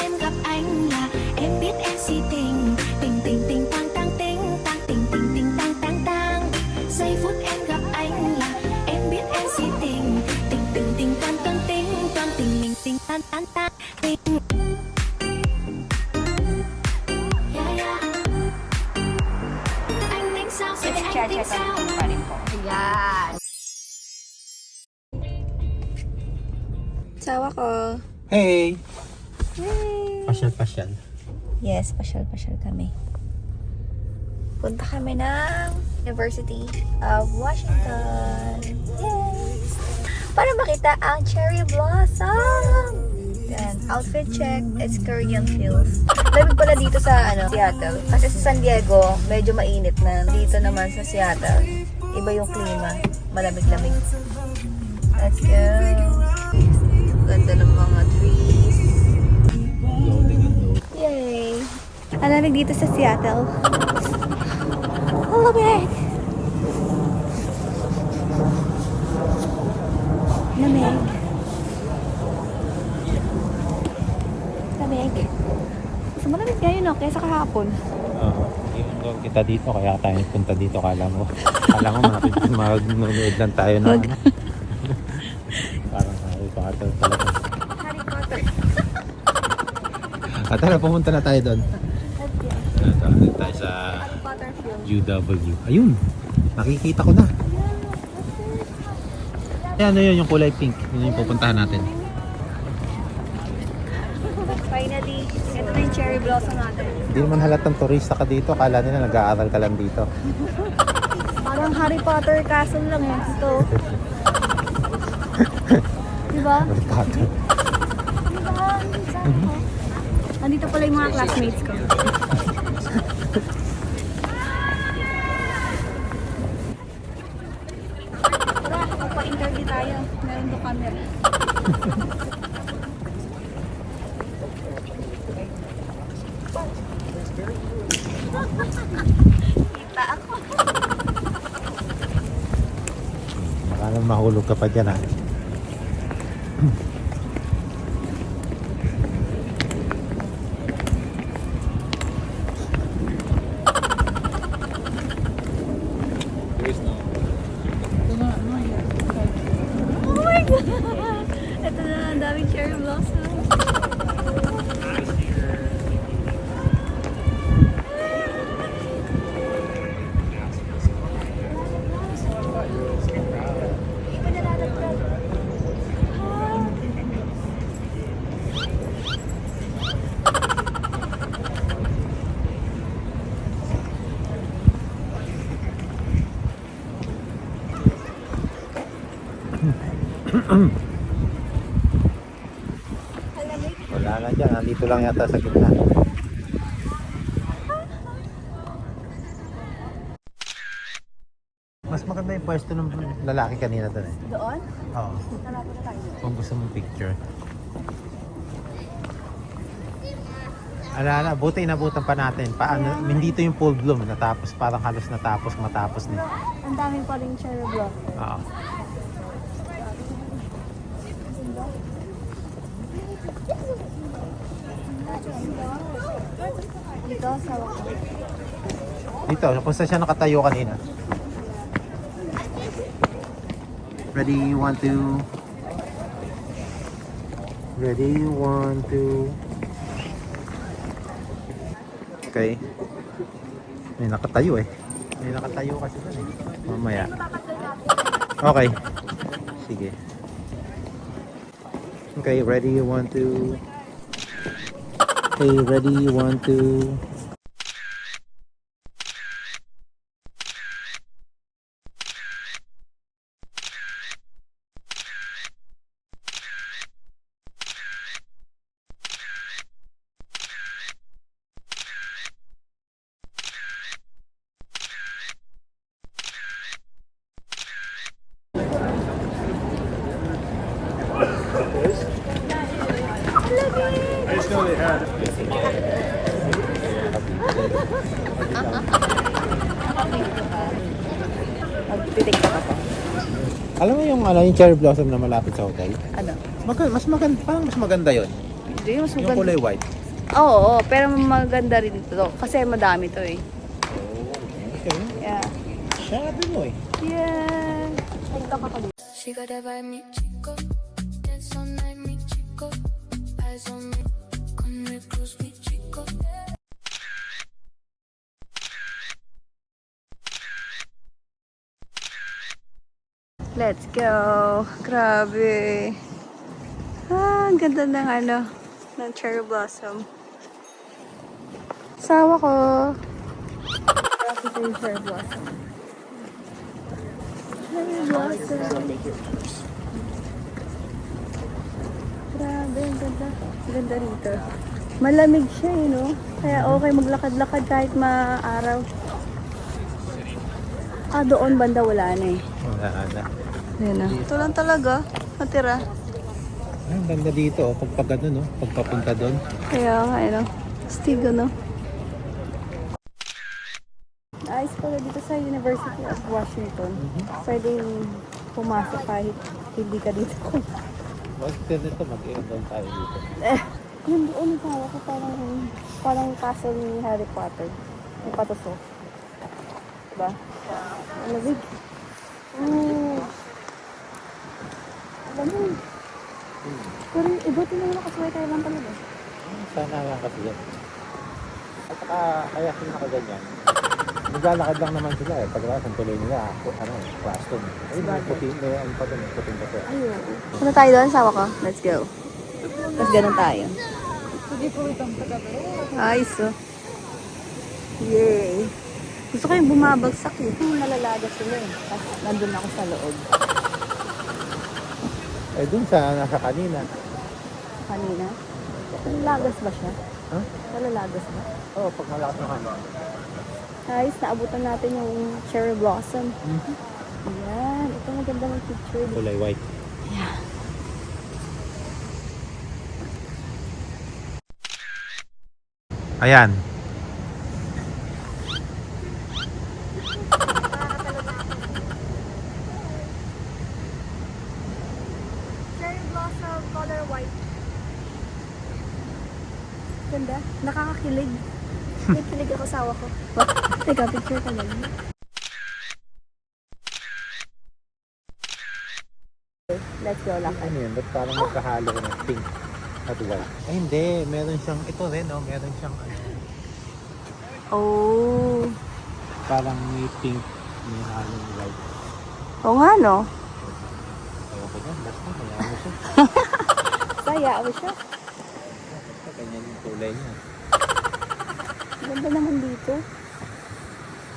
em gặp anh là em biết em si tình. Tình tình tình tang tang ting tang tình tình tình tang tang tang. Giây phút em gặp anh là em biết em si tình. Tình tình tình toan toan ting toan tình mình tình tan tan tan tình. Yeah, yeah. Anh tính sao sẽ anh tính sao? Ayan. Sawa ko. Hey! Hey. Pasyal. Yes, pasyal-pasyal kami. Punta kami ng University of Washington. Yay! Para makita ang cherry blossom. Then, outfit check. It's Korean feels. Lamig pala dito sa Seattle. Kasi sa San Diego, medyo mainit na. Dito naman sa Seattle, iba yung klima. Malamig-lamig. Let's go. Ganda ng mga trees. Yay! Ang lamig dito sa Seattle. Ang lamig! Lamig. Lamig. Mas malamig ngayon, no? Kaysa kahapon. Yung kita dito, kaya tayo punta dito. Kala mo manonood lang tayo na parang Harry Potter talaga. Harry Potter. Tara, pumunta na tayo doon. Doon tayo sa Harry Potter film. UW. Ayun, nakikita ko na. Ano yun, yung kulay pink. Yun yung pupuntahan natin. Finally, ito na yung cherry blossom natin. Hindi naman halatang turista ka dito. Kala nila nag-aaral ka lang dito. Parang Harry Potter castle lang eh. Ito. Diba? Harry Potter. Diba? Nandito pala yung mga classmates ko. Tara, magpa-interview tayo. Meron do camera. Kita ako. Baka nang mahulog ka pa dyan, ha? Oh my God! Ito na, ang daming cherry blossom. Iba na lalaglag. Wala na dyan. Nandito lang yata sa gitna. Mas maganda yung pwesto ng lalaki kanina doon, eh. Doon? Oo. Hanapin na tayo. Kung gusto mong picture. Alala, buti inabutan pa natin. Paano, hindi to yung full bloom. Natapos, parang halos matapos na. Ang dami pa rin cherry blossom. Oo. Dito, sa wakas. Dito, kung saan siya nakatayo kanina. Ready, 1, 2. Ready, 1, 2. Okay. May nakatayo eh. May nakatayo kasi doon eh. Mamaya. Okay. Sige. Okay, ready, 1, 2. Okay, ready, 1, 2. I just know they had. Magtitik ka pa po. Alam mo yung cherry blossom na malapit sa hotel? Ano? Mas maganda, parang mas maganda 'yon. Hindi, mas Yung maganda. kulay white. Oo, pero maganda rin ito. Kasi madami to eh. Okay. Yeah. Sabi mo eh. Yeah. Punta ka pa dito. She got that vibe, mi chico. Dance all night, mi chico. Eyes on me, con me cruise, mi chico. Let's go. Grabe. Ang ganda ng ng cherry blossom. Sawa ko. Grabe ito yung cherry blossom. Cherry blossom. Grabe, ang ganda. Ang ganda rito. Malamig siya Kaya okay maglakad-lakad kahit maaraw. Doon banda wala na eh. Wala na. Ayan na. Ito lang talaga. Natira. Ang ganda dito, pagpag ano, pagpapunta doon. Kaya nga, Stig, Ayos pala dito sa University of Washington. Pwedeng pumasok kahit hindi ka dito. Wag nito, mag-i-down tayo dito. Yung doon yung tawa ko parang castle ni Harry Potter. Yung patuso. Diba? Ang lamig. Lamig. Pero yung iba tinawala kasi may tayo lang talaga. Sana lang kasi yan. At saka, kaya sila nakaganyan. Naglalakad lang naman sila eh. Pagkakalas, ang tuloy nila, Boston. Ay, may puting, ano pa doon, puting pa to. Ayun. Punta tayo doon, sawa ko. Let's go. Tapos ganun tayo. Ayos Yay. Gusto ko yung bumabagsak eh. Nalalaga sila eh. Tapos nandun ako sa loob. Eh, dun sa nasa kanina. Kanina. Nalalagas ba siya? Huh? Nalalagas ba? Oo, pag malakas ng hangin. Ayos, naabutan natin yung cherry blossom. Ayan. Ito maganda ng picture. Kulay white. Yeah. Ayan. Cherry blossom, color white. Ganda. Nakakakilig. Nakikilig ako sa awa ko. Teka, picture ka lang. Let's go, lakad. Ano yun? Ba't parang magkahalo ng pink at white? Ay, hindi. Meron siyang, ito rin, meron siyang, Oh. parang may pink, may halong white. Oo nga, no? Ewan ko dyan, basta, mayroon mo siya. Saya ako siya. Basta, ganyan yung kulay niya. Ganda naman dito.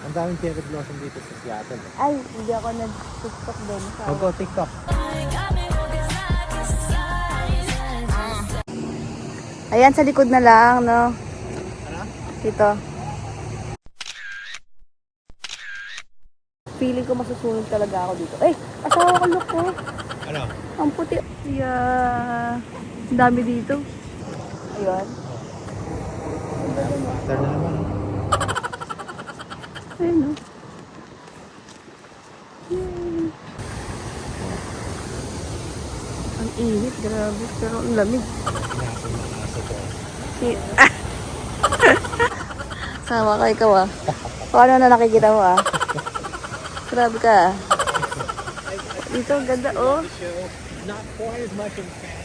Ang daming cherry blossom dito sa Seattle. Ay, hindi ako nag-tiktok din. Go TikTok. Ayan, sa likod na lang, no? Dito. Feeling ko masusunod talaga ako dito. Eh, asawa ko, look ko. Ano? Ang puti. Yeah. Ang dami dito. Ayun. Dar na naman. Ayun, no? Yay. Ang init, grabe. Pero ang lamig. Sama ka, ikaw Kung ano na nakikita mo Grabe ka Dito, ang ganda Not quite as much.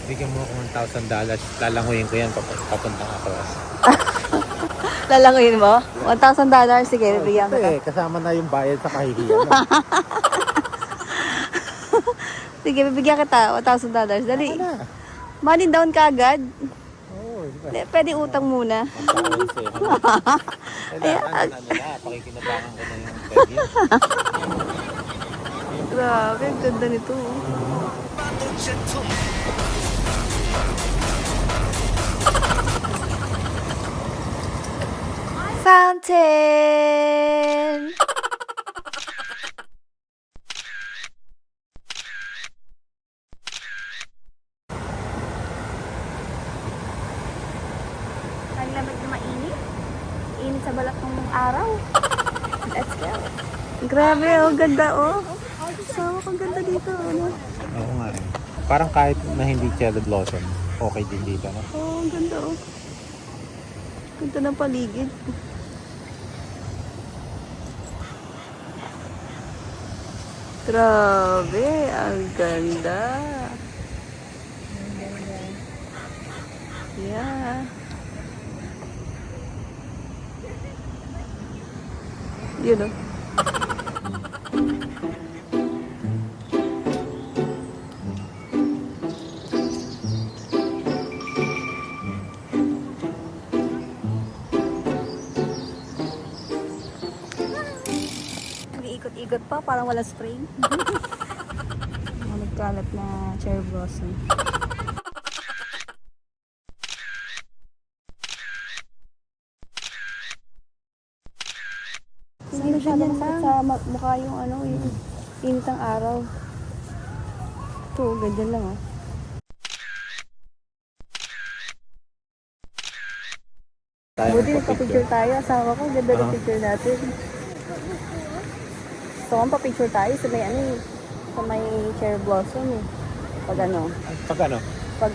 Bigyan mo ako $1,000. Lalanguyin ko yan papuntang across. Lalanguin mo? $1,000? Sige, bibigyan ko. Kasama na yung bayad sa kahihiyan. Sige, bibigyan kita $1,000. Dali. Ano? Money down ka agad. Oo, Pwede utang muna. Kailangan na nila. Pakikinabangan ko na yung pwede. Grabe, ang ganda nito. Fountain! Ang lamig na mainit. Init sa balat ng araw. Let's go. Grabe, ganda So, ang ganda dito, Oo nga eh. Parang kahit na hindi cherry blossom, okay din dito, no? Oh, ang ganda oh. Ganda ng paligid. Grabe, ang ganda. Yeah. Yun oh. Nag-iikot-ikot pa, parang wala spring. Mga nagkalat na cherry blossom. Hindi masyado masakit sa mukha yung ano, yung init ng araw. Ito, ganyan lang oh. Buti nagpa-picture tayo, asawa ko, ganda ng picture natin. So, kung pa-picture tayo sa may ano eh, sa may cherry blossom eh. Pag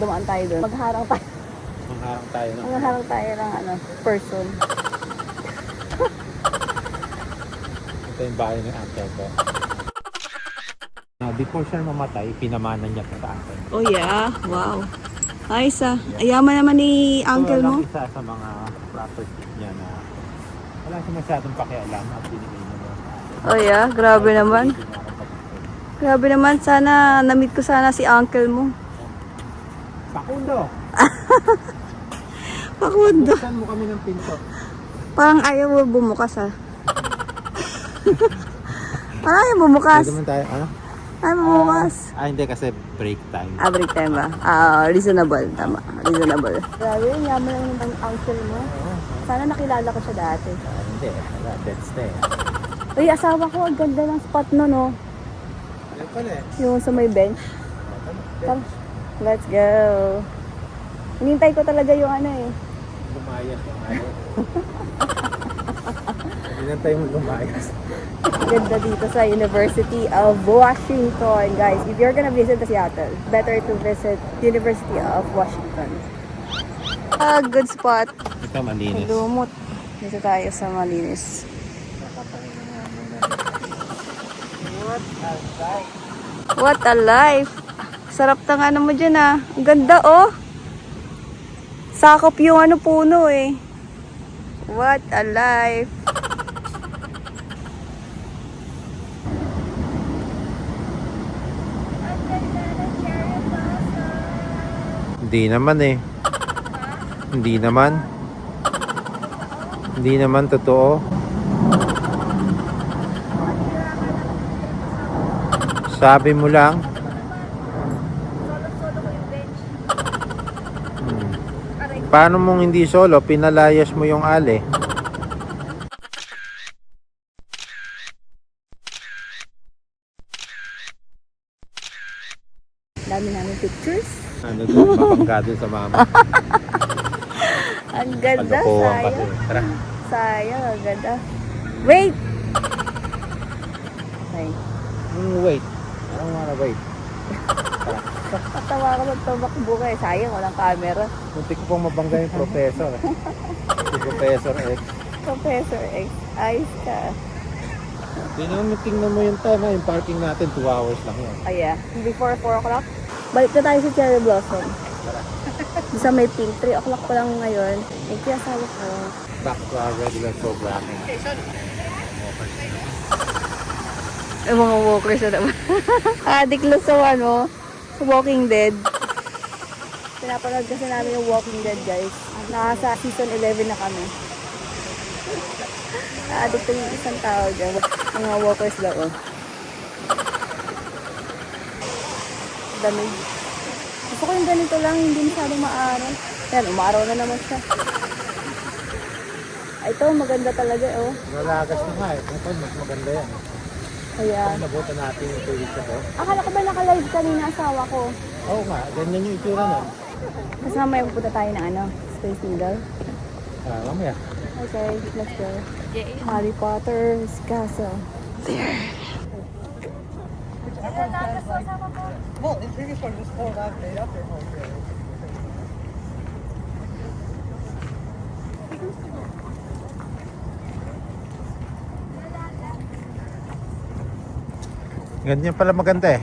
dumaan tayo doon, magharang tayo. Mangharang tayo, no? Magharang tayo ng ano, person. Ito yung bahay ng uncle ko. Before siya mamatay, pinamanan niya sa uncle. Oh yeah, wow. Ayos ah. Ayaman naman ni uncle mo. Isa sa mga property niya na wala siya masyadong pakialam at binigay niya mo. Oh yeah, grabe naman. Grabe naman, sana na-meet ko sana si uncle mo. Pakundo! Pakundo. Buksan mo kami ng pinto. Parang ayaw mo bumukas ah. Parang ayaw bumukas. Pwede naman tayo, ano? Ayaw bumukas. Hindi kasi break time. Break time ba? Reasonable. Tama. Reasonable. Grabe, yaman lang naman ang uncle mo. Sana nakilala ko siya dati. Hindi, wala. Dead stay. Uy, asawa ko, ang ganda ng spot no, no? Ano pala eh? Yung sa may bench. Come, let's go. Hinintay ko talaga yung ano eh. Lumayas. Hinintay mo lumayas. Ganda dito sa University of Washington, guys. If you're gonna visit Seattle, better to visit University of Washington. Good spot. Ito malinis. Lumot. Dito tayo sa malinis. What a life. Sarap ng ano mo dyan ah. Ang ganda oh. Sakop yung ano puno eh. What a life. Hindi naman eh. Hindi naman. Hindi naman totoo. Sabi mo lang. Paano mong hindi solo? Pinalayas mo yung ale. Dami namin pictures. Ano doon? Mapangga doon sa mama. Ang ganda, Kalokohan kasi. sayang. Tara. Sayang, ang ganda. Wait! Okay. Wait. I don't wanna wait. Patawa ka magtumakbo ka eh. Sayang, walang camera. Munti ko pong mabangga yung professor. Si Professor X. Professor X, ayos ka. Tingnan mo yung time ha. Yung parking natin 2 hours lang yun. Oh yeah, before 4 o'clock. Balik na tayo sa Cherry Blossom. Sa may pink, 3 o'clock pa lang ngayon. Thank you, asawa ko. Back to our regular programming. Mga walkers na naman. Adik lang sa ano, sa Walking Dead. Pinapanood kasi namin yung Walking Dead, guys. Nasa season 11 na kami. Adik ko yung isang tao dyan. Mga walkers daw, oh. Dami. Gusto ko yung ganito lang, hindi masyadong maaraw. Yan, umaaraw na naman siya. Ay, ito, maganda talaga, oh. Nalagas na nga eh. Ito, mas maganda yan. Ayan. Nabutan natin yung 2 weeks ago. Akala ko ba naka-live kanina asawa ko? Oo nga, ganyan yung itsura nun. Kasi mamaya pupunta tayo ng ano, Space Needle. Mamaya. Okay, let's go. Harry Potter's castle. There. Well, in previous one, this whole lab made up their home field. Ganyan pala maganda eh.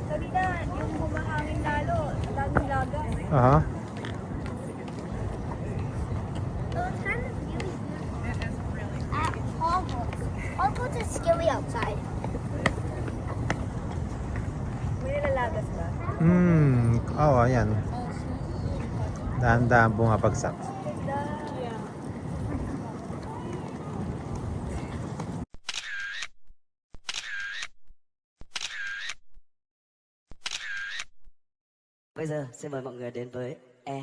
Sabi na, yung humahangin lalo, daming laga. Aha. I'll go to Skilly outside. May nilalagas ba? Oo, ayan. Dahan-dahan bumabagsak. Bây giờ xin mời mọi người đến với e.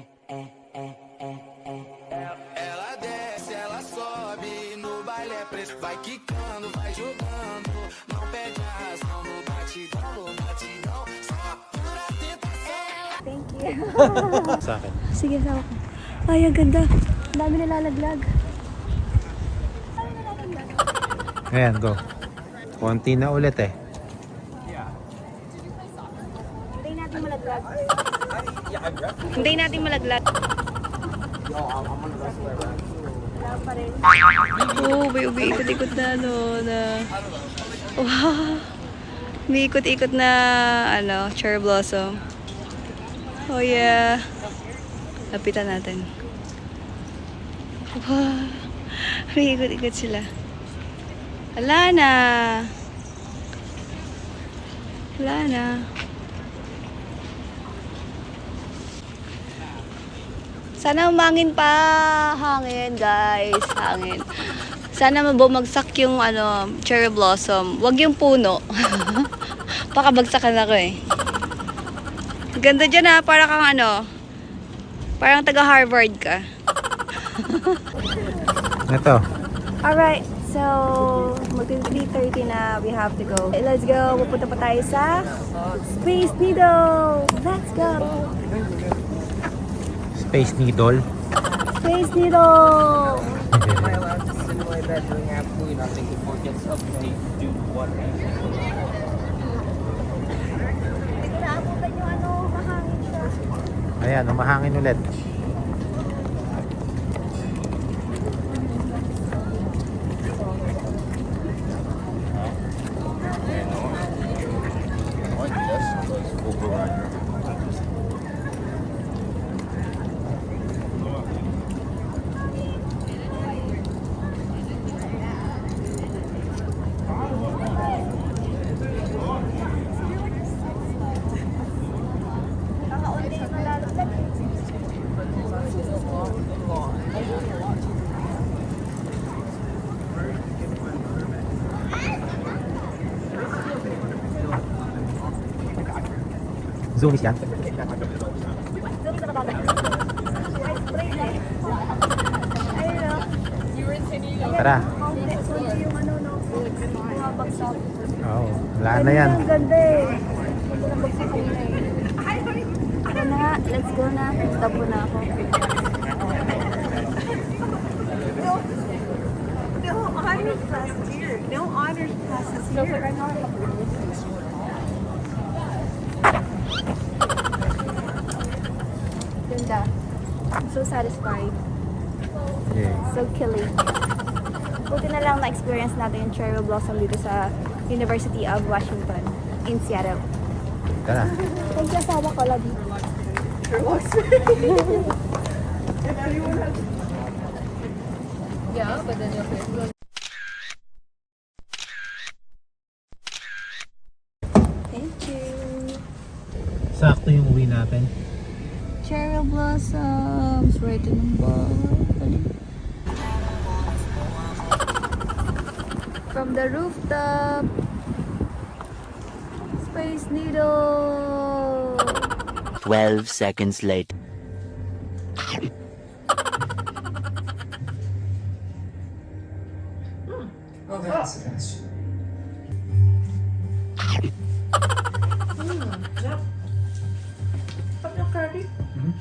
Ela desce, ela sobe, no baile é preço, vai quicando, vai jogando, não perde a razão, no batidão, só pura tentação. Thank you. Sa akin. Sige, sama ko. Ay, ang ganda. Ang dami nalalaglag. Ayan, go. Konti na ulit eh. Hintayin natin malaglag. Hintayin natin malaglag. Wala pa rin. Oh, may umiikot-ikot na wow. Umiikot-ikot na cherry blossom. Oh yeah. Lapitan natin. Wow. Umiikot-ikot sila. Wala na. Sana umangin pa. Hangin, guys. Hangin. Sana mabumagsak yung cherry blossom. Wag yung puno. Pakabagsakan ako eh. Ganda dyan ha. Para kang parang taga Harvard ka. Ito. Alright. So, mag-3:30 na. We have to go. Let's go. Pupunta pa tayo sa Space Needle. Let's go. Space Needle. Space Needle. Am I allowed to simulate that doing absolutely nothing before it gets up to do what? Hindi ko naabutan yung mahangin siya. Ayan, umahangin ulit. Zoomies yan. Tara. Oo, wala na yan. Ang ganda eh. Tara na nga, let's go na. Tapo na ako. No honors class here. No honors classes here. Ganda. I'm so satisfied. Yeah. So killing. Buti na lang na-experience natin yung cherry blossom dito sa University of Washington in Seattle. Tara. Thank you, asawa ko, love you. Thank you. Sakto yung uwi natin. Cherry blossoms. Right in ng bali. From the rooftop. Space Needle. 12 seconds later. Oh, that's nice.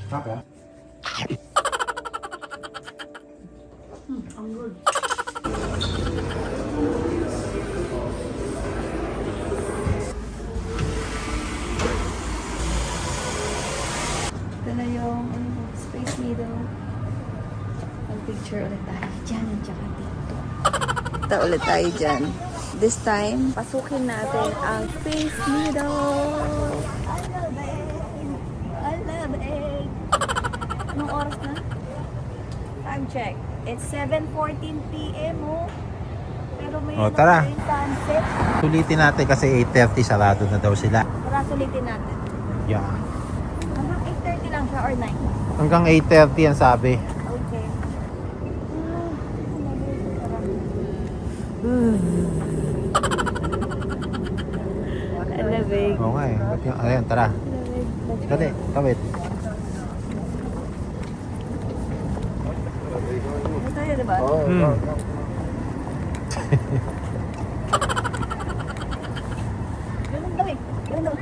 Papa. Space Needle. Mag-picture ulit tayo dyan, tsaka dito. Kita ulit tayo dyan. This time, pasukin natin ang Space Needle. I love it. Anong oras na? Time check. It's 7:14 p.m. oh. Pero may Oh, tara. yung sunset. Sulitin natin kasi 8:30 sarado na daw sila. Tara, sulitin natin. Yeah. Hanggang 8:30 lang siya or 9? Hanggang 8:30 ang sabi. Okay. Alamig. Oo nga eh. Ba't yung, ayan, tara. Dali, kawit. Ano tayo, diba? Ganun daw eh. Ganun.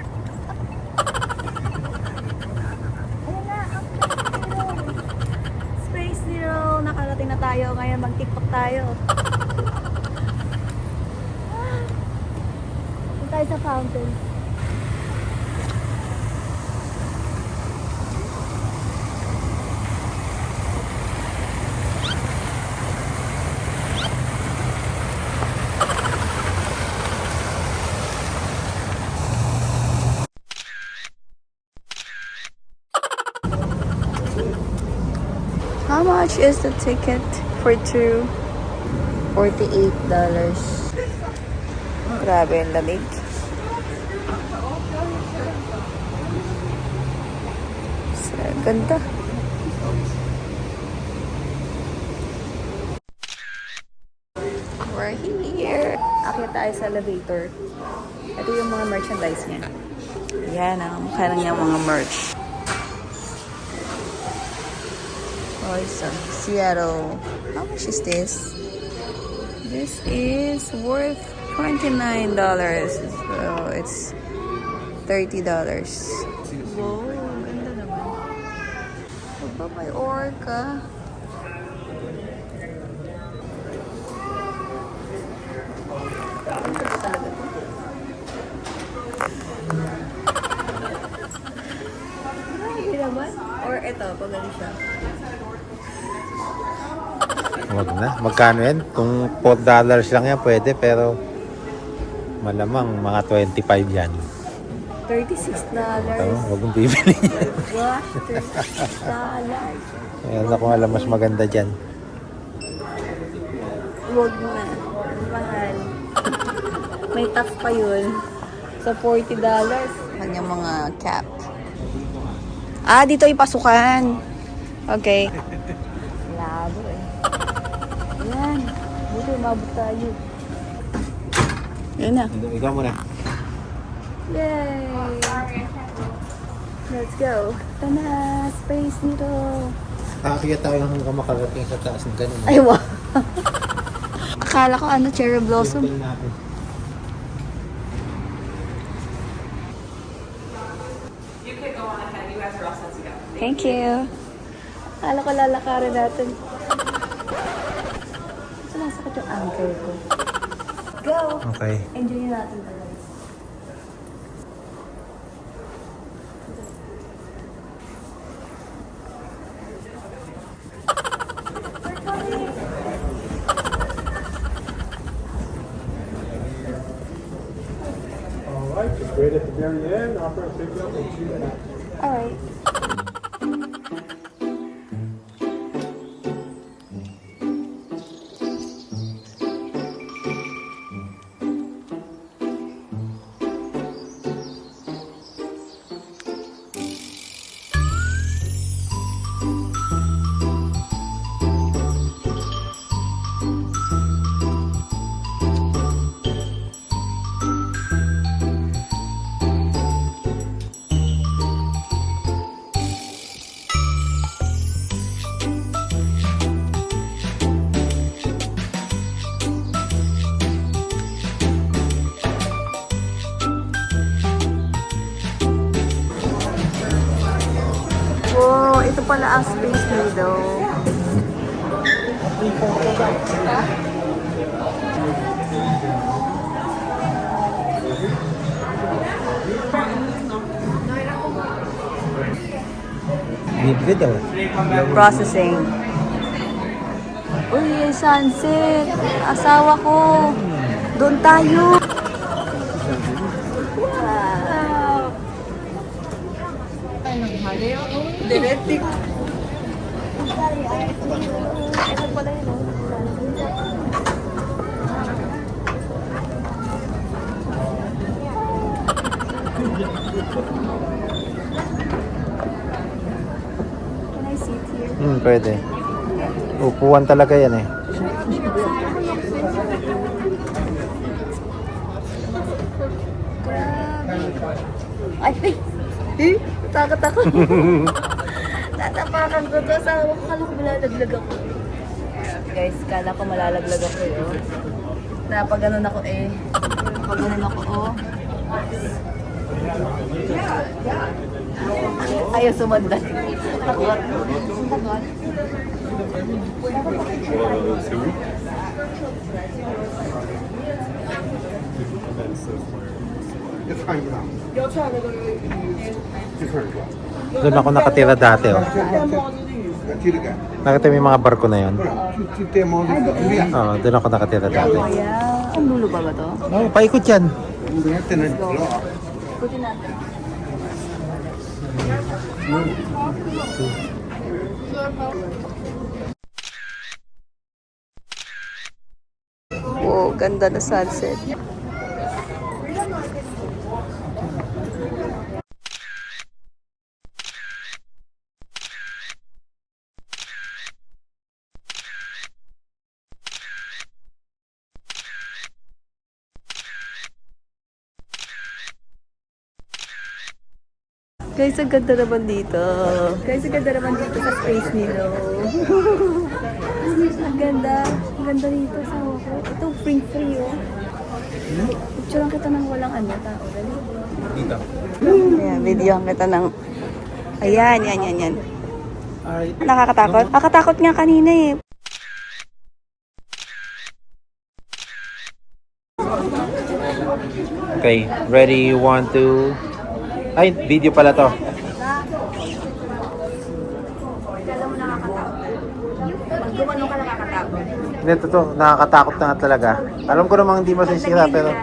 Ayan na, ang Space Needle. Nakarating na tayo. Ngayon mag-tiktok tayo. Punta tayo sa fountain. How much is the ticket for two? $48. Grabe ang lamig. So, ganda. We're here. Akit tayo sa elevator. Ito yung mga merchandise niya. Yan ang mukha lang yung mga merch. Oh, it's Seattle. How much is this? This is worth $29. So it's $30. Wow, ganda naman. Aba, may orca. Ganda talaga to. Grabe naman. Or ito, pag ano siya. Wag na. Magkano yan? Kung $4 lang yan, pwede. Pero malamang mga 25 yan. $36. Huwag mong bibili yan. Gosh, $36. Ayan na kung alam mas maganda dyan. Huwag na. Mahal. May tax pa yun. Sa $40. Kanyang mga cap. Ah, dito ipasukan. Okay. Labo eh. Ayan. Dito, mabot tayo. Yun na. Ikaw muna. Yay! Let's go. Ito na, Space Needle. Kaya tayo hanggang makarating sa taas ng ganun. Ay, wow. Akala ko ano, cherry blossom. Simple natin. Thank you. Akala ko lalakarin natin. Sumasakit yung ankle ko. Go! Okay. Enjoy natin talaga. All right, just wait at the very end. I'll pick you up in 2 minutes. Alright. Wow, ito pala ang Space Needle. Video. Processing. Uy, yung sunset. Asawa ko. Doon tayo. Wow. Direttik. Ito pala yun. Can I sit here? Pwede. Upuan talaga yan eh. Ay, takot ako. Tatapakan ko to. Sa kala ko malalaglag ako. Guys, kala ko malalaglag ako eh. Oh. Napag ganun ako eh. Pag ganun ako oh. Ayaw sumundan. Takot. Takot. Doon ako nakatira dati oh. Nakita mo yung mga barko na yun? Oo, doon ako nakatira dati. Kaya, ang dulo ba to? Oo, paikot yan. Ikutin natin. Wow, ganda na sunset. Guys, ang ganda naman dito. Guys, ang ganda naman dito sa space nilo. Ang ganda. Ang ganda dito sa ako. Ito, free oh. Picture lang kita ng walang tao. Dali. Dito. Ayan, video ang kita ng... Ayan, yan. Nakakatakot? Nakakatakot nga kanina eh. Okay, ready, 1, 2... Ay, video pala to. Gumano ka nakakatakot? Hindi, totoo. Nakakatakot na nga talaga. Alam ko namang hindi masisira, pero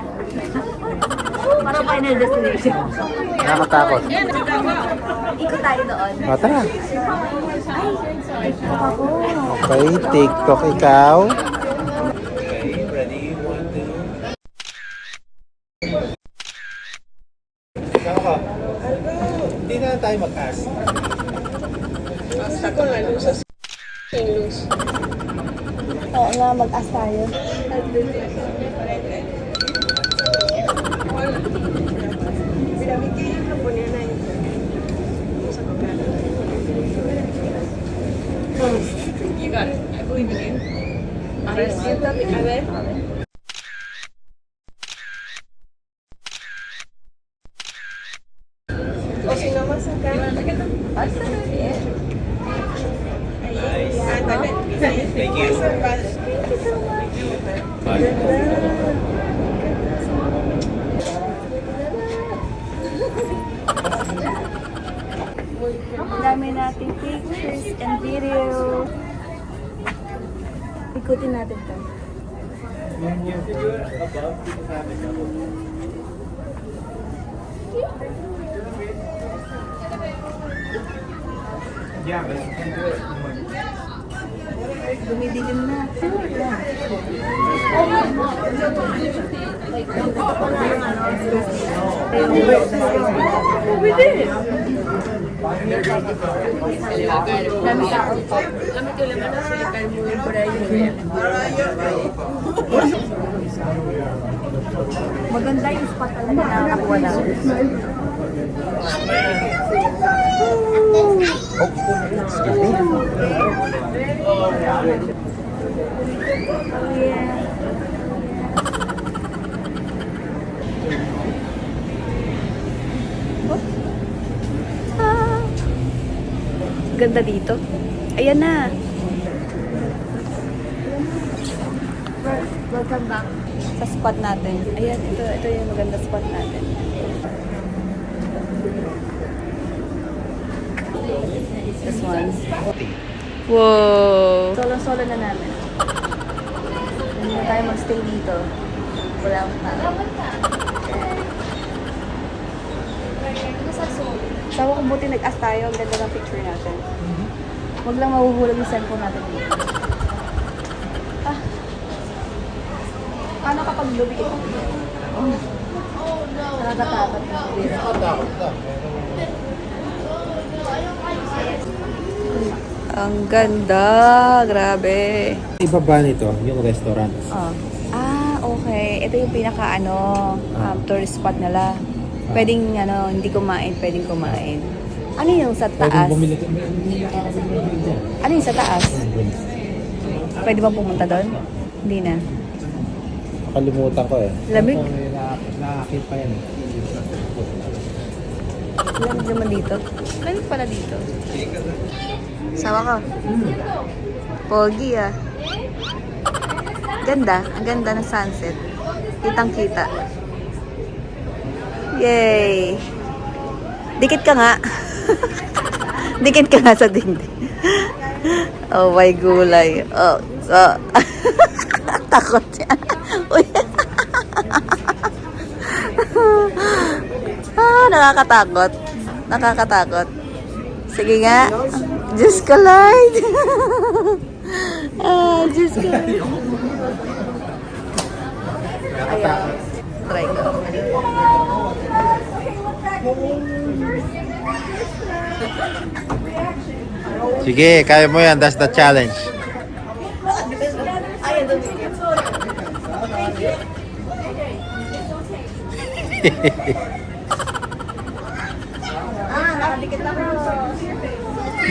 Parang final destination. nakakatakot. Ikot tayo doon. O, tara. Ako. Okay, TikTok ikaw. Okay, ready, 1, 2... Ikaw ka. Hindi na tayo mag-ask. Oo nga, mag-as tayo. You got it. I believe in you. A ver, siéntate. A ver. O si no más acá. Ándale. Thank you. Dami natin pictures and video. Ikutin natin to. Yeah, but you can do it. Dumidilim na. We did. Dami tao. Kami ko naman na sulikan mo yung parayon. Maganda yung spot talaga na nakakuha namin. Ganda dito. Ayan na. Welcome back. Sa spot natin. Ayan, ito yung maganda spot natin. Sa naman. Wow! Solo-solo na namin. Hindi na tayo magstay dito. Wala akong tao. Sawa kung buti nag-ask tayo, ang ganda ng picture natin. Huwag lang mahuhulog yung cellphone natin dito. Ah. Paano kapag lubi ito? Oh. Nakakatakot. Ang ganda! Grabe! Ibaba nito, yung restaurant. Okay. Ito yung pinaka tourist spot nila. Pwedeng hindi kumain, pwedeng kumain. Ano yung sa taas? Ano yung sa taas? Pwede bang pumunta doon? Hindi na. Nakalimutan ko eh. Lamig? Nakakit pa yan eh. Lamig naman dito. Lamig pala dito. Sawa ka. Pogi ah. Ganda. Ang ganda ng sunset. Kitang-kita. Yay! Dikit ka nga. Dikit ka nga sa dingding. Oh my gulay. Oh. Takot yan. Uy. Nakakatakot. Nakakatakot. Sige nga. Diyos ko, Lord. Diyos ko. Ayan. Try ko. Sige, kaya mo yan. That's the challenge.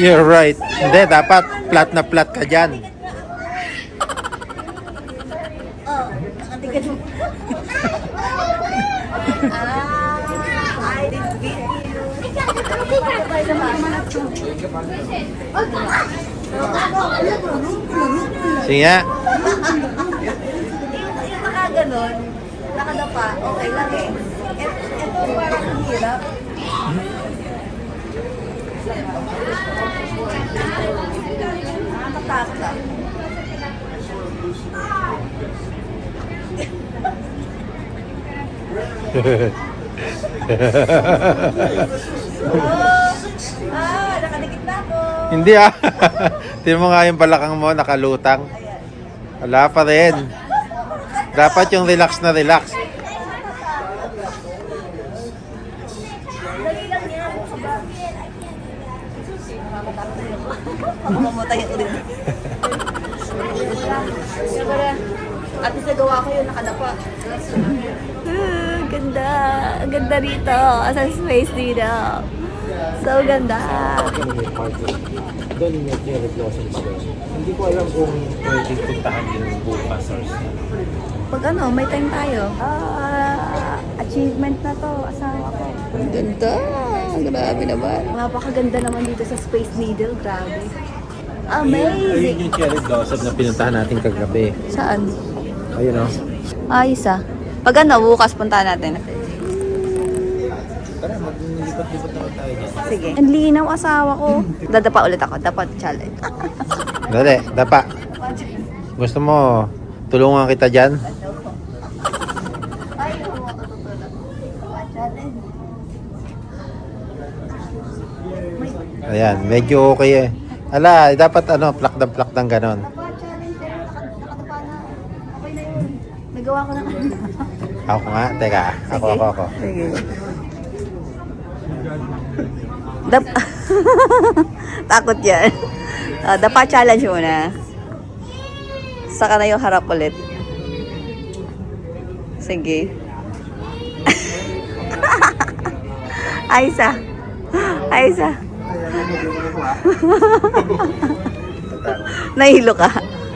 You're right. Hindi, dapat flat na flat ka dyan. I did beat you. Sige nga. Yung nakaganon, nakadapa, okay lang eh. Ito parang ang hirap. Nakakatakot lang. Nakadikit na ako. Hindi ah. Tingnan mo nga yung balakang mo, nakalutang. Wala pa rin. Dapat yung relax na relax. Dali lang yan. Mamamatay ako din. At least nagawa ko yun, nakadapa. Ganda. Ang ganda rito. Sa space dito. So ganda. Doon yung cherry blossoms doon. Hindi ko alam kung pwedeng puntahan yung bukas or Pag may time tayo. Achievement na to. Asawa ko. Ang ganda. Grabe naman. Napakaganda naman dito sa Space Needle. Grabe. Amazing. Ayun yung cherry blossom na pinuntahan natin kagabi. Saan? Ayun o. Ayos ah. Pag bukas punta natin. Tara, maglilipat-lipat naman tayo dyan. Sige. Ang linaw asawa ko. Dadapa ulit ako. Dapat challenge. Dali, dapa. Gusto mo tulungan kita dyan? Ayan, medyo okay eh. Ala, dapat plakdang ganon. Nagawa ko na. Ako nga, teka. Ako. Sige. Takot yan. Dapa challenge muna. Saka na yung harap ulit. Sige. Aisa. Nahilo ka.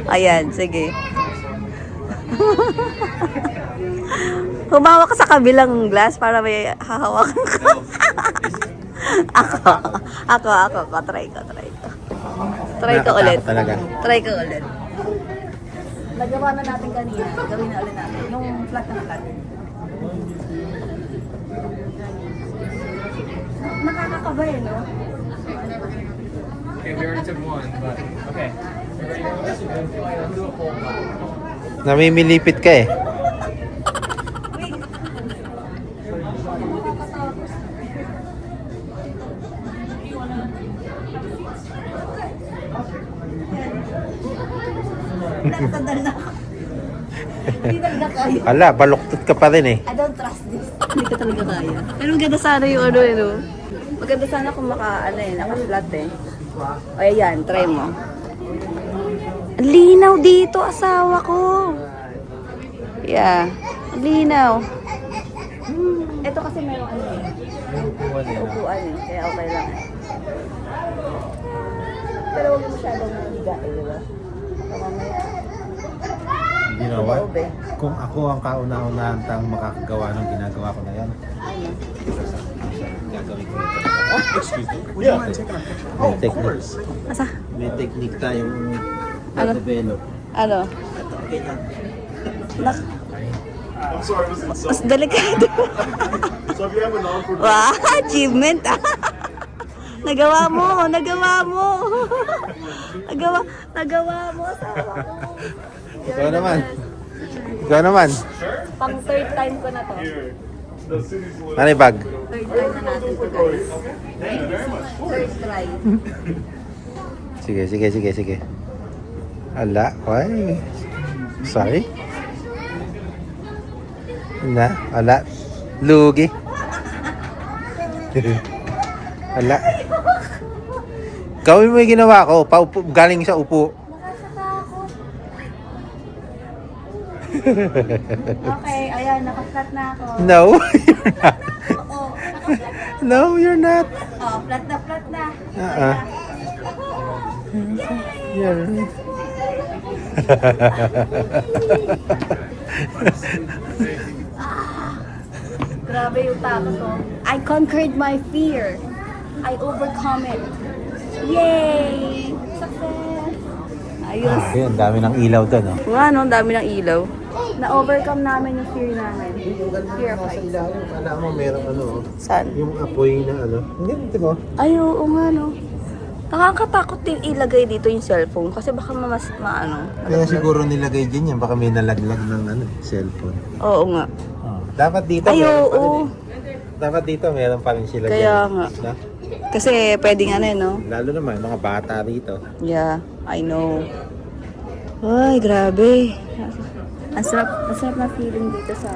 Ayan, sige. Humawak ka sa kabilang glass para may hahawakan ka. Ako. Try ko. Try ko ulit. Nagawa na natin kanina. Gawin na ulit natin. Yung flat na flat. Nakakakaba no? Okay, we already took one, but okay. Let's do a full one. Namimilipit ka eh. Nagtadal na ako. Hindi talaga kaya. Ala, baluktot ka pa rin eh. I don't trust this. Hindi ko talaga kaya. Pero maganda sana yung ano eh, no? Maganda sana kung naka-flat eh. O ayan, try mo. Ang linaw dito, asawa ko. Yeah, ang linaw. Ito kasi meron ano eh. Upuan eh, kaya okay lang eh. Pero huwag masyadong mahiga eh, di ba? Baka mamaya. You know what? Kung ako ang kauna-unahan tang makakagawa ng ginagawa ko na yan, gagawin ko ito. Excuse me. Would you mind taking a picture? May technique. Asa? May technique tayong Ano? develop. Ano? Nak, I'm sorry, was it so? mas delikado. So if you have a non-food Wow, achievement ah. Nagawa mo, nagawa mo. Nagawa mo, asawa ko. Ikaw naman. Ikaw naman. Pang third time ko na to. the city's little. Ano yung bag? Third try na natin to, guys. Third try. Sige. Ala, why? Sorry? Ala. Lugi. Ala. Gawin mo yung ginawa ko, galing sa upo. Okay, ayan, naka-flat na ako. No, you're not. Oo, No, you're not. oh, flat na. You're... Grabe yung takot ko. I conquered my fear. I overcome it. Yay! Success! Ayos. Ayun, dami ng ilaw doon. Oh. Nga no, ang dami ng ilaw. Na-overcome namin yung fear namin. Fear of heights. Kala mo merong ano, Saan? yung apoy na ano. Hindi, diba? Ay, oo nga no. Nakakatakot din ilagay dito yung cellphone kasi baka maano. Kaya siguro nilagay dyan yan, baka may nalaglag ng ano, cellphone. Oo nga. Dapat dito Ay, meron pa rin oo. eh. Dapat dito meron pa rin sila Kaya dyan. nga. Na? Kasi pwedeng ano no? Lalo naman, mga bata rito. Yeah, I know. Ay, grabe. Ang sarap na feeling dito sa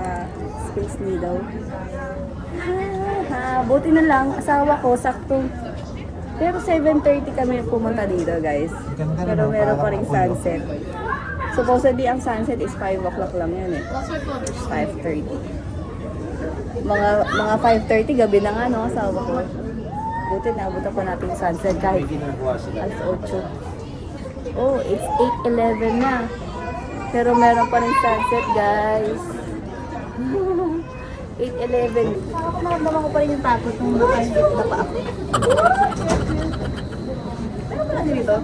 Space Needle. Buti na lang, asawa ko, sakto. Pero 7:30 kami pumunta dito, guys. Ganda Pero naman, meron pa parang rin ulo. sunset. Supposedly, ang sunset is 5 o'clock lang yun eh. 5:30. Mga 5:30, gabi na nga, no, asawa ko. Buti naabutan pa natin yung sunset kahit Ginagawa sila. alas 8. Oh, it's 8:11 na. Pero meron pa rin sunset, guys. 8:11. Nakamdaman ko pa rin yung takot nung nakahigit pa ako. Meron pa lang dito?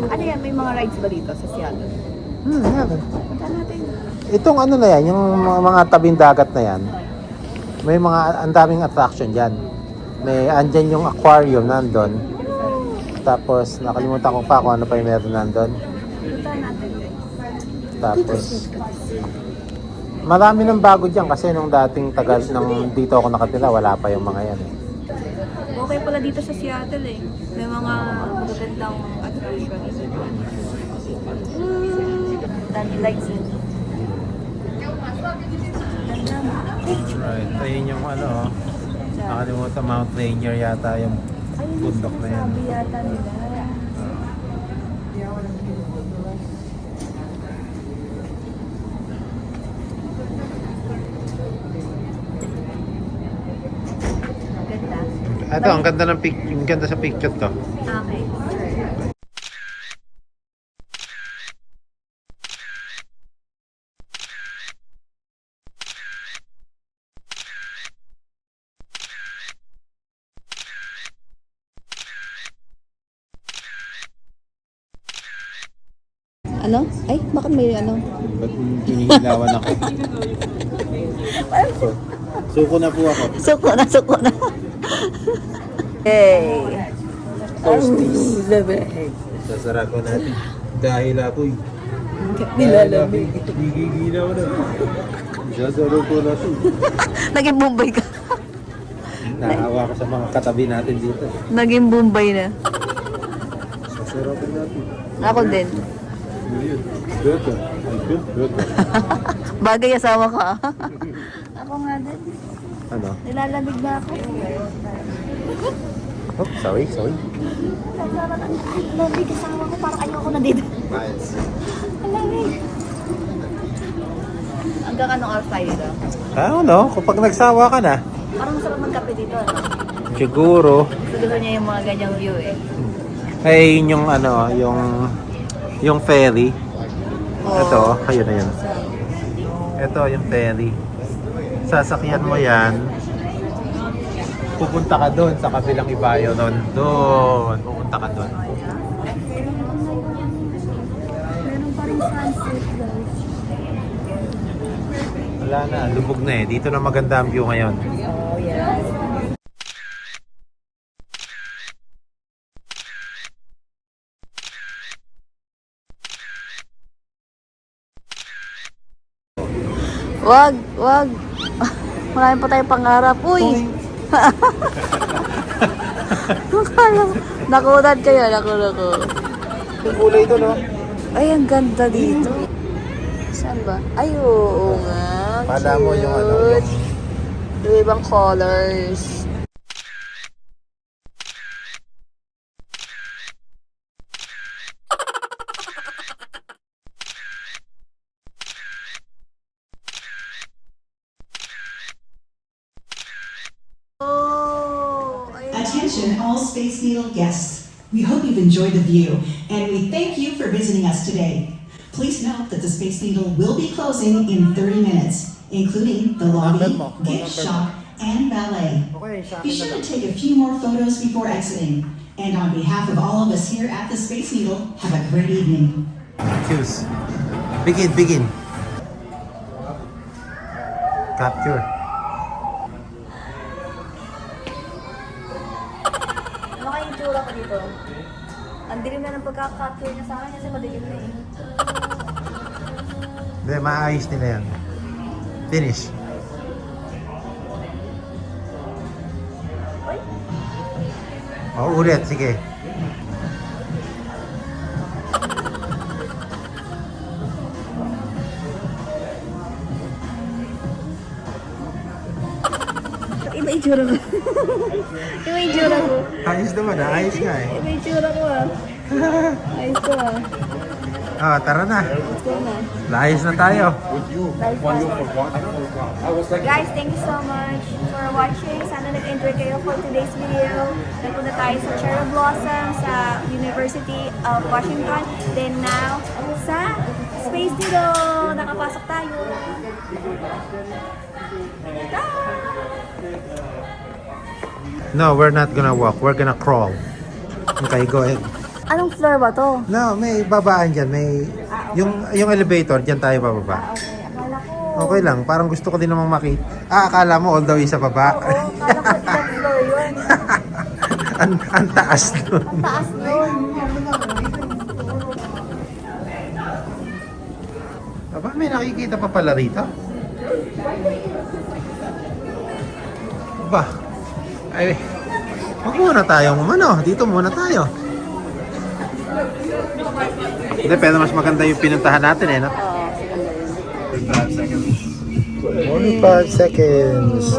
Ano yan? May mga rides ba dito sa Seattle? Meron. Punta natin. Itong ano na yan, yung mga tabing dagat na yan, may mga ang daming attraction dyan. May andyan yung aquarium nandun. Tapos nakalimutan ko pa kung ano pa yung meron nandun. Punta natin. Tapos marami ng bago dyan kasi nung dating tagal nung dito ako nakatira, wala pa yung mga yan eh. Okay pala dito sa Seattle eh. May mga magagandang attractions. Dami lights eh. Right, ayun yung ano, nakalimutan, Mount Rainier yata yung bundok na yan. Sabi yata nila. Ganda. Ito, ang ganda ng ang ganda sa picture to. Okay. Ano? Ay, bakit may ano? Ba't hinihilawan ako? Suko na po ako. Suko na. Hey. Toasties. Sasara ko natin. Dahil ako'y Nilalamig. gigigilaw na. Sasara ko natin. Naging Bombay ka. Naawa ka sa mga katabi natin dito. Naging Bombay na. Sasara ko natin. Ako din. Better. I feel better. Bagay asawa ka. Ako nga din. Ano? Nilalamig na ako. Oh, sorry. Lamig asawa ko. Parang ayoko na dito. Nice. Lamig. Hanggang anong oras tayo dito? Ano? Kapag nagsawa ka na, Parang masarap magkape dito. Ano? siguro, Gusto niya yung mga ganyang view eh. ay yun yung ano, yung ferry. Ito, ayun na yun. Ito yung ferry. Sasakyan mo yan. Pupunta ka doon sa kabilang ibayo doon. Doon. Pupunta ka doon. Wala na. Lubog na eh. Dito na maganda ang view ngayon. Oh, yes. Wag. Marami pa tayong pangarap. Uy! Nakunan kayo, naku. Yung kulay doon, no? Ay, ang ganda dito. Saan ba? Ay, oo nga. Pala mo yung ano, Cute. Yung ibang colors. Attention all Space Needle guests. We hope you've enjoyed the view, and we thank you for visiting us today. Please note that the Space Needle will be closing in 30 minutes, including the lobby, gift shop, and ballet. Be sure to take a few more photos before exiting. And on behalf of all of us here at the Space Needle, have a great evening. Choose. Begin. Capture. Ano kaya yung tsura ko dito? Ang dilim na ng pagka-capture niya sa akin kasi madilim na eh. Hindi, maayos nila yan. Finish. Oh, ulit. Sige. Iba yung tsura ko. Iba yung tsura ko. Ayos naman ah. Ayos nga eh. Iba yung tsura ko ah. Ayos ko ah. Ah, tara na. Let's go na. Ayos na tayo. Guys, thank you so much for watching. Sana nag-enjoy kayo for today's video. Nagpunta tayo sa Cherry Blossom sa University of Washington. Then now, sa Space Needle. Nakapasok tayo. No, we're not gonna walk. We're gonna crawl. Okay, go ahead. Anong floor ba to? No, may babaan dyan. May, yung elevator, dyan tayo bababa. Okay, akala ko. Okay lang, parang gusto ko din namang makita. Akala mo all the way sa baba. Oo, akala ko ilang floor yun. ang taas nun. Ang taas nun. Aba, may nakikita pa pala rito. Aba, ay, wag muna tayong umano. Dito muna tayo. Hindi, pero mas maganda yung pinuntahan natin eh, no? 45 seconds.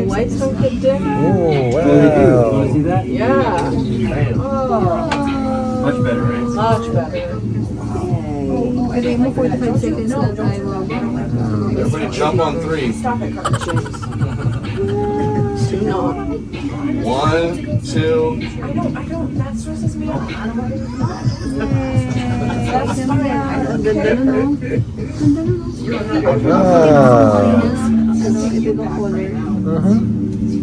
Lights don't get dim. Oh, wow. See that? Yeah. Much better, right? Much better. Pwede mo 45 seconds na tayo. Everybody jump on 3. Stop it, James. 1, 2. I don't, that stresses me out. I don't want to do that. That's fine. Ang ganda nun, no? Wow. Ano, ibang color.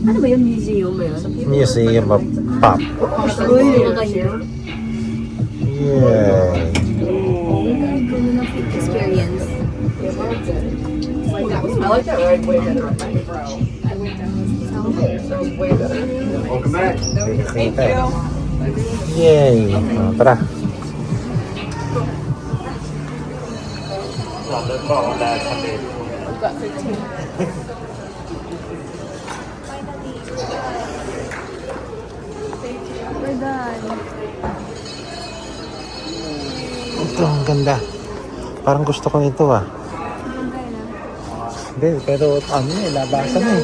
Ano ba yun? Museum ba yun? Museum of Pop. Uy, kanya. Yeah. Experience. I like that ride way better on my bro. That was way better. Welcome back. Thank you. Yay! Tara. We're done. Ito, ang ganda. Parang gusto ko nito ah. Hindi, pero ano labasan $10.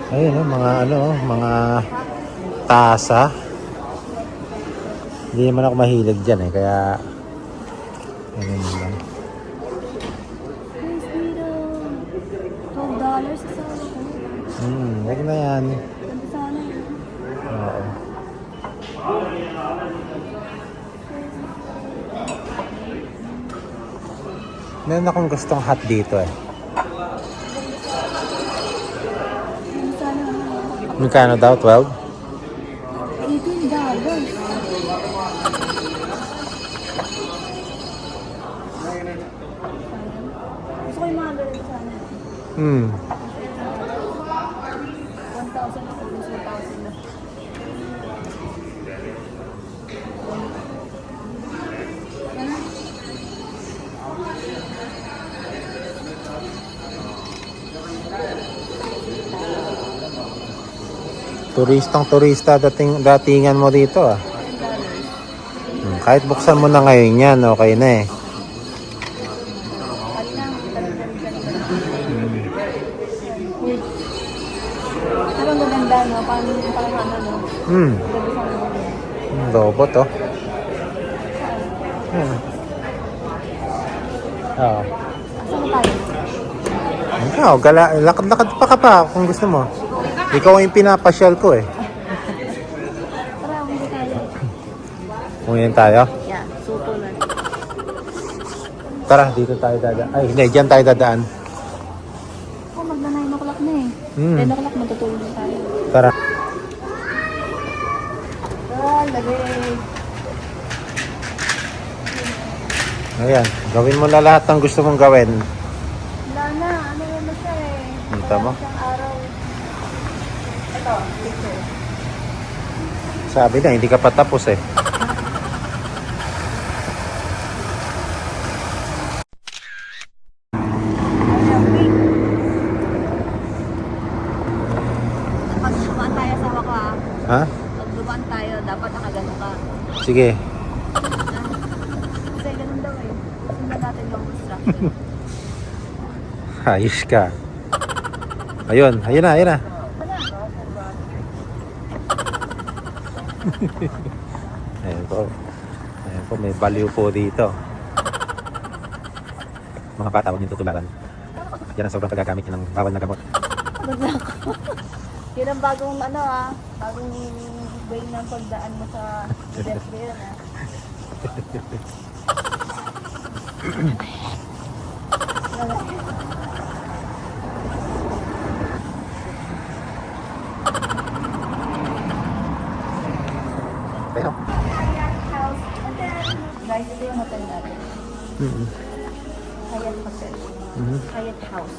Ayun, mga tasa. Hindi naman ako mahilig dyan kaya ganun lang. $12 sa sana. Huwag na yan. Ganda sana yun. Oo. Meron akong gustong hat dito Magkano daw? 12? $18. Gusto ko yung mga ganito sana. 1,000 ako. 1,000 na. Turista datingan mo dito Kahit buksan mo na ngayon yan, okay na Pero ang maganda, no? Parang ano, no? Gabi sa mga. Robot Oo. Saan tayo? Ikaw, lakad-lakad pa ka pa kung gusto mo. Ikaw yung pinapasyal ko Tara, hindi tayo. Umuwi tayo? Yeah, suko na. Tara, dito tayo dadaan. Ay, hindi, dyan tayo dadaan. Magna 9 o'clock na 10 o'clock matutulog na tayo. Tara. Lagay. Ayan, gawin mo na lahat ng gusto mong gawin. Wala na, ano naman siya Kita mo? Isang araw. Ito, picture. Sabi na, hindi ka pa tapos Pag dumaan tayo sa wako Ha? Pag dumaan tayo, dapat nakagano ka. Sige. Kasi ganun daw Sundan natin yung instruction. Ayos ka. Ayun na. Ayan po, may baliw po dito. Mga bata, huwag niyo tutularan. Yan ang sobrang paggagamit ng bawal na gamot. Yun ang bagong bagong way ng pagdaan mo sa death ngayon Pero, guys, ito yung hotel natin. Hyatt Hotel. Hyatt House.